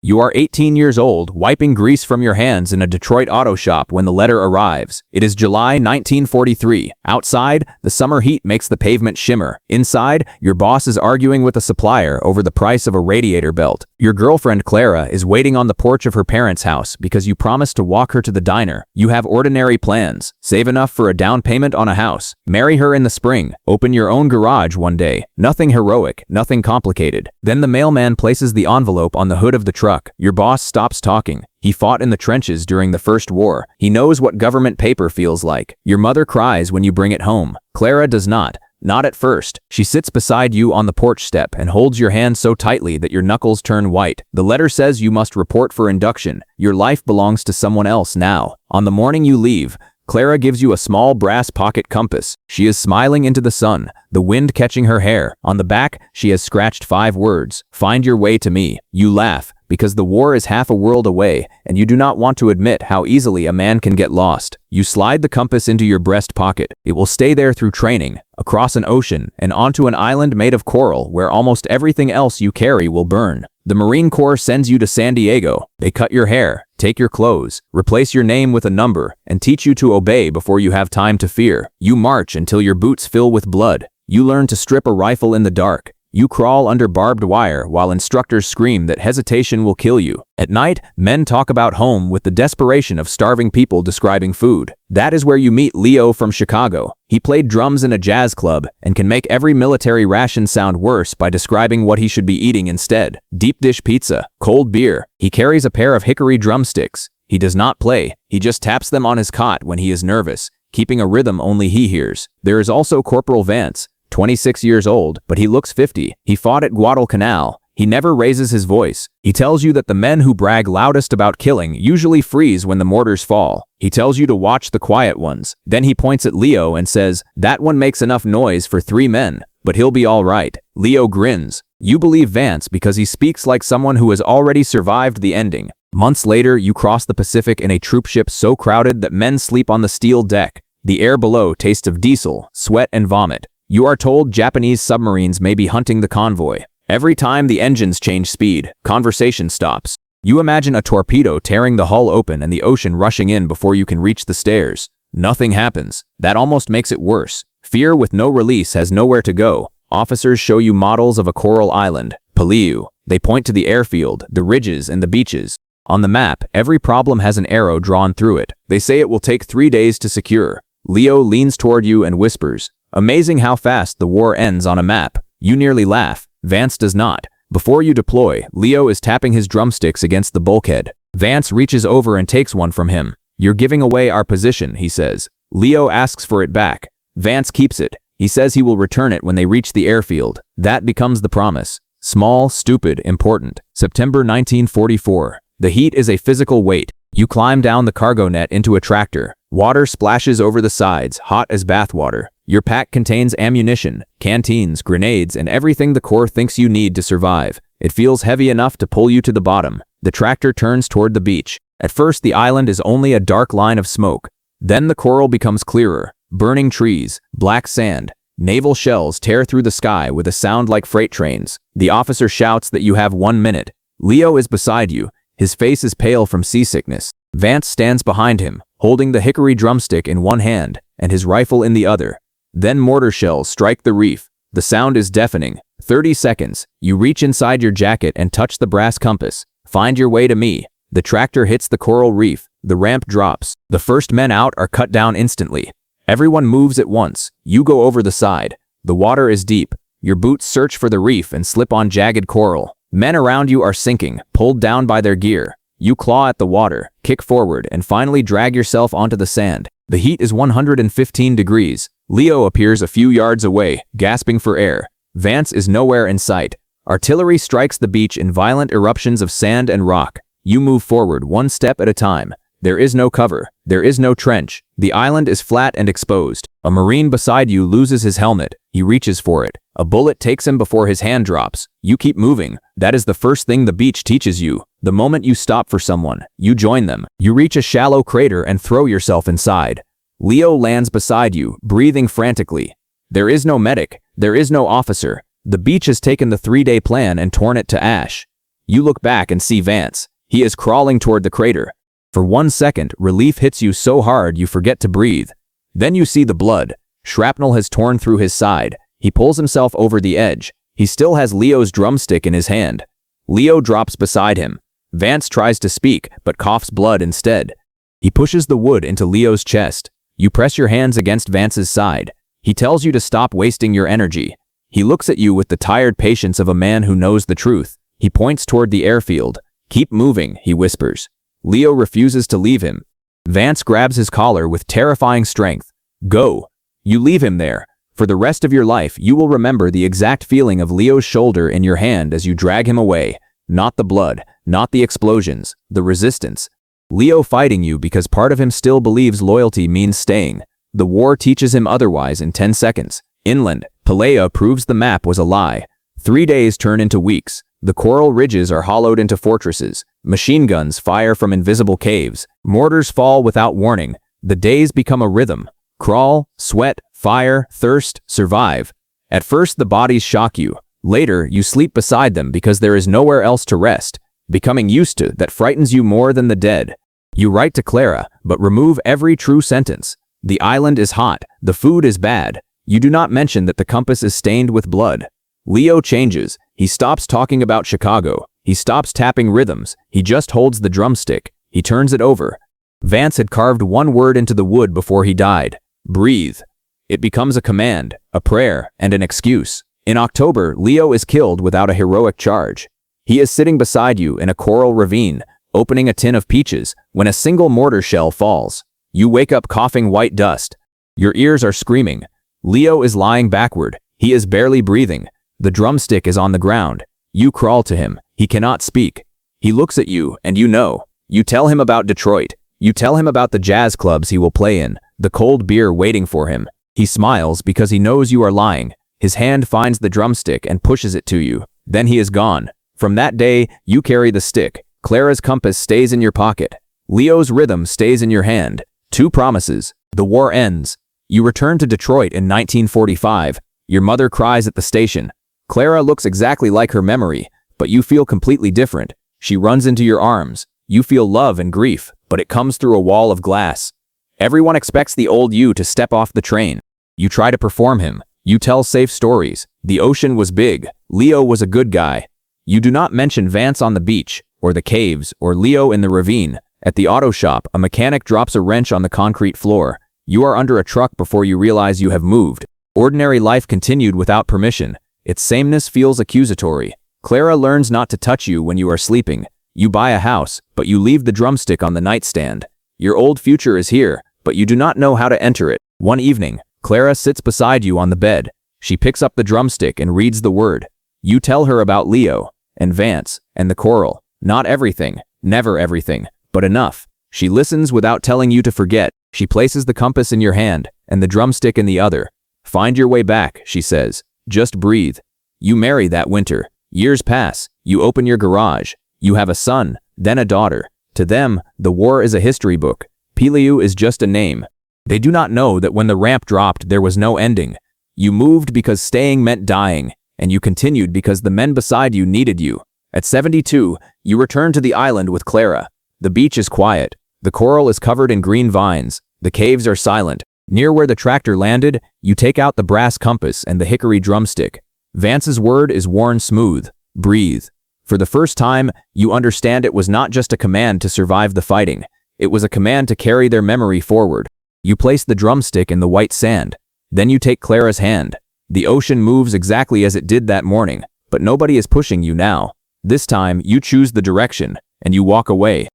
You are 18 years old, wiping grease from your hands in a Detroit auto shop when the letter arrives. It is July 1943. Outside, the summer heat makes the pavement shimmer. Inside, your boss is arguing with a supplier over the price of a radiator belt. Your girlfriend Clara is waiting on the porch of her parents' house because you promised to walk her to the diner. You have ordinary plans. Save enough for a down payment on a house. Marry her in the spring. Open your own garage one day. Nothing heroic, nothing complicated. Then the mailman places the envelope on the hood of the truck. Your boss stops talking. He fought in the trenches during the First War. He knows what government paper feels like. Your mother cries when you bring it home. Clara does not. Not at first. She sits beside you on the porch step and holds your hand so tightly that your knuckles turn white. The letter says you must report for induction. Your life belongs to someone else now. On the morning you leave, Clara gives you a small brass pocket compass. She is smiling into the sun, the wind catching her hair. On the back, she has scratched 5 words. Find your way to me. You laugh, because the war is half a world away, and you do not want to admit how easily a man can get lost. You slide the compass into your breast pocket. It will stay there through training, across an ocean, and onto an island made of coral where almost everything else you carry will burn. The Marine Corps sends you to San Diego. They cut your hair, take your clothes, replace your name with a number, and teach you to obey before you have time to fear. You march until your boots fill with blood. You learn to strip a rifle in the dark. You crawl under barbed wire while instructors scream that hesitation will kill you. At night, men talk about home with the desperation of starving people describing food. That is where you meet Leo from Chicago. He played drums in a jazz club and can make every military ration sound worse by describing what he should be eating instead. Deep dish pizza, cold beer. He carries a pair of hickory drumsticks. He does not play. He just taps them on his cot when he is nervous, keeping a rhythm only he hears. There is also Corporal Vance, 26 years old, but he looks 50. He fought at Guadalcanal. He never raises his voice. He tells you that the men who brag loudest about killing usually freeze when the mortars fall. He tells you to watch the quiet ones. Then he points at Leo and says, "That one makes enough noise for 3 men, but he'll be all right." Leo grins. You believe Vance because he speaks like someone who has already survived the ending. Months later, you cross the Pacific in a troopship so crowded that men sleep on the steel deck. The air below tastes of diesel, sweat, and vomit. You are told Japanese submarines may be hunting the convoy. Every time the engines change speed, conversation stops. You imagine a torpedo tearing the hull open and the ocean rushing in before you can reach the stairs. Nothing happens. That almost makes it worse. Fear with no release has nowhere to go. Officers show you models of a coral island, Peleliu. They point to the airfield, the ridges, and the beaches. On the map, every problem has an arrow drawn through it. They say it will take 3 days to secure. Leo leans toward you and whispers, "Amazing how fast the war ends on a map." You nearly laugh. Vance does not. Before you deploy, Leo is tapping his drumsticks against the bulkhead. Vance reaches over and takes one from him. "You're giving away our position," he says. Leo asks for it back. Vance keeps it. He says he will return it when they reach the airfield. That becomes the promise. Small, stupid, important. September 1944. The heat is a physical weight. You climb down the cargo net into a tractor. Water splashes over the sides, hot as bathwater. Your pack contains ammunition, canteens, grenades, and everything the Corps thinks you need to survive. It feels heavy enough to pull you to the bottom. The tractor turns toward the beach. At first, the island is only a dark line of smoke. Then the coral becomes clearer. Burning trees, black sand. Naval shells tear through the sky with a sound like freight trains. The officer shouts that you have 1 minute. Leo is beside you. His face is pale from seasickness. Vance stands behind him, holding the hickory drumstick in one hand and his rifle in the other. Then mortar shells strike the reef. The sound is deafening. 30 seconds. You reach inside your jacket and touch the brass compass. Find your way to me. The tractor hits the coral reef. The ramp drops. The first men out are cut down instantly. Everyone moves at once. You go over the side. The water is deep. Your boots search for the reef and slip on jagged coral. Men around you are sinking, pulled down by their gear. You claw at the water, kick forward, and finally drag yourself onto the sand. The heat is 115 degrees. Leo appears a few yards away, gasping for air. Vance is nowhere in sight. Artillery strikes the beach in violent eruptions of sand and rock. You move forward 1 step at a time. There is no cover. There is no trench. The island is flat and exposed. A Marine beside you loses his helmet. He reaches for it. A bullet takes him before his hand drops. You keep moving. That is the first thing the beach teaches you. The moment you stop for someone, you join them. You reach a shallow crater and throw yourself inside. Leo lands beside you, breathing frantically. There is no medic. There is no officer. The beach has taken the 3-day plan and torn it to ash. You look back and see Vance. He is crawling toward the crater. For 1 second, relief hits you so hard you forget to breathe. Then you see the blood. Shrapnel has torn through his side. He pulls himself over the edge. He still has Leo's drumstick in his hand. Leo drops beside him. Vance tries to speak, but coughs blood instead. He pushes the wood into Leo's chest. You press your hands against Vance's side. He tells you to stop wasting your energy. He looks at you with the tired patience of a man who knows the truth. He points toward the airfield. "Keep moving," he whispers. Leo refuses to leave him. Vance grabs his collar with terrifying strength. "Go." You leave him there. For the rest of your life, you will remember the exact feeling of Leo's shoulder in your hand as you drag him away. Not the blood, not the explosions, the resistance. Leo fighting you because part of him still believes loyalty means staying. The war teaches him otherwise in 10 seconds. Inland, Peleliu proves the map was a lie. 3 days turn into weeks. The coral ridges are hollowed into fortresses. Machine guns fire from invisible caves. Mortars fall without warning. The days become a rhythm. Crawl, sweat, fire, thirst, survive. At first the bodies shock you. Later you sleep beside them because there is nowhere else to rest. Becoming used to that frightens you more than the dead. You write to Clara, but remove every true sentence. The island is hot. The food is bad. You do not mention that the compass is stained with blood. Leo changes. He stops talking about Chicago. He stops tapping rhythms. He just holds the drumstick. He turns it over. Vance had carved one word into the wood before he died. Breathe. It becomes a command, a prayer, and an excuse. In October, Leo is killed without a heroic charge. He is sitting beside you in a coral ravine, opening a tin of peaches, when a single mortar shell falls. You wake up coughing white dust. Your ears are screaming. Leo is lying backward. He is barely breathing. The drumstick is on the ground. You crawl to him. He cannot speak. He looks at you, and you know. You tell him about Detroit. You tell him about the jazz clubs he will play in, the cold beer waiting for him. He smiles because he knows you are lying. His hand finds the drumstick and pushes it to you. Then he is gone. From that day, you carry the stick. Clara's compass stays in your pocket. Leo's rhythm stays in your hand. 2 promises. The war ends. You return to Detroit in 1945. Your mother cries at the station. Clara looks exactly like her memory, but you feel completely different. She runs into your arms. You feel love and grief, but it comes through a wall of glass. Everyone expects the old you to step off the train. You try to perform him. You tell safe stories. The ocean was big. Leo was a good guy. You do not mention Vance on the beach, or the caves, or Leo in the ravine. At the auto shop, a mechanic drops a wrench on the concrete floor. You are under a truck before you realize you have moved. Ordinary life continued without permission. Its sameness feels accusatory. Clara learns not to touch you when you are sleeping. You buy a house, but you leave the drumstick on the nightstand. Your old future is here, but you do not know how to enter it. One evening, Clara sits beside you on the bed. She picks up the drumstick and reads the word. You tell her about Leo, and Vance, and the coral. Not everything, never everything, but enough. She listens without telling you to forget. She places the compass in your hand, and the drumstick in the other. Find your way back, she says. Just breathe. You marry that winter. Years pass. You open your garage. You have a son, then a daughter. To them, the war is a history book. Peleliu is just a name. They do not know that when the ramp dropped, there was no ending. You moved because staying meant dying, and you continued because the men beside you needed you. At 72, you return to the island with Clara. The beach is quiet. The coral is covered in green vines. The caves are silent. Near where the tractor landed, you take out the brass compass and the hickory drumstick. Vance's word is worn smooth. Breathe. For the first time, you understand it was not just a command to survive the fighting. It was a command to carry their memory forward. You place the drumstick in the white sand. Then you take Clara's hand. The ocean moves exactly as it did that morning, but nobody is pushing you now. This time, you choose the direction, and you walk away.